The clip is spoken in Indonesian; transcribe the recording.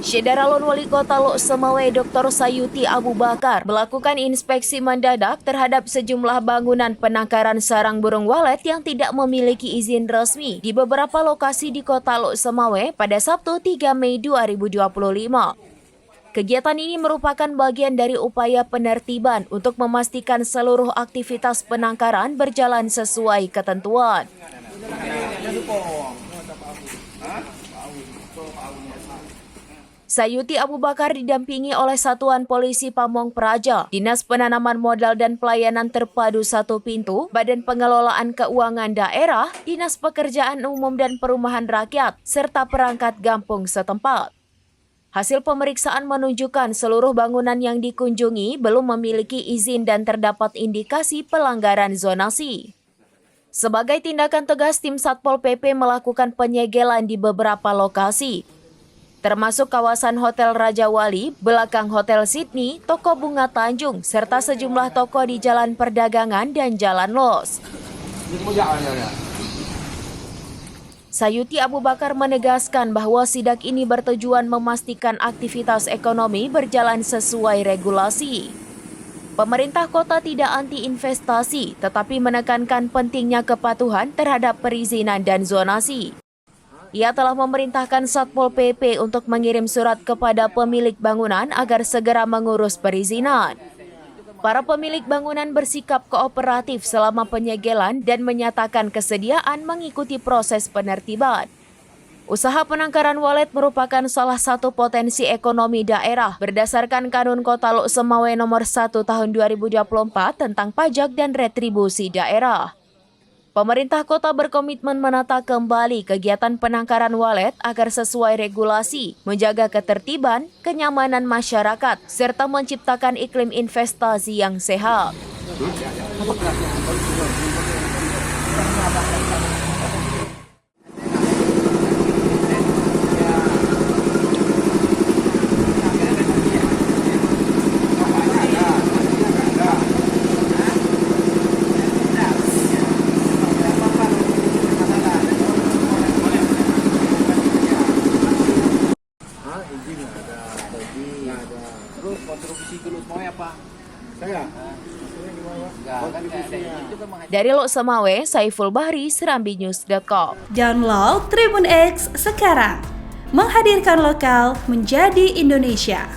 Syederalon Wali Kota Lok Semawe Dr. Sayuti Abu Bakar melakukan inspeksi mendadak terhadap sejumlah bangunan penangkaran sarang burung walet yang tidak memiliki izin resmi di beberapa lokasi di Kota Lok Semawe pada Sabtu 3 Mei 2025. Kegiatan ini merupakan bagian dari upaya penertiban untuk memastikan seluruh aktivitas penangkaran berjalan sesuai ketentuan. Sayuti Abu Bakar didampingi oleh Satuan Polisi Pamong Praja, Dinas Penanaman Modal dan Pelayanan Terpadu Satu Pintu, Badan Pengelolaan Keuangan Daerah, Dinas Pekerjaan Umum dan Perumahan Rakyat, serta perangkat kampung setempat. Hasil pemeriksaan menunjukkan seluruh bangunan yang dikunjungi belum memiliki izin dan terdapat indikasi pelanggaran zonasi. Sebagai tindakan tegas, tim Satpol PP melakukan penyegelan di beberapa lokasi, termasuk kawasan Hotel Raja Wali, belakang Hotel Sydney, Toko Bunga Tanjung, serta sejumlah toko di Jalan Perdagangan dan Jalan Los. Sayuti Abu Bakar menegaskan bahwa sidak ini bertujuan memastikan aktivitas ekonomi berjalan sesuai regulasi. Pemerintah kota tidak anti investasi, tetapi menekankan pentingnya kepatuhan terhadap perizinan dan zonasi. Ia telah memerintahkan Satpol PP untuk mengirim surat kepada pemilik bangunan agar segera mengurus perizinan. Para pemilik bangunan bersikap kooperatif selama penyegelan dan menyatakan kesediaan mengikuti proses penertiban. Usaha penangkaran walet merupakan salah satu potensi ekonomi daerah berdasarkan Kanun Kota Lok Semawe Nomor 1 Tahun 2024 tentang pajak dan retribusi daerah. Pemerintah kota berkomitmen menata kembali kegiatan penangkaran walet agar sesuai regulasi, menjaga ketertiban, kenyamanan masyarakat, serta menciptakan iklim investasi yang sehat. Terus kontribusi dulu semuanya apa? Saya? Dari Lok Semawe, Saiful Bahri, serambinews.com. Download Tribun X sekarang, menghadirkan lokal menjadi Indonesia.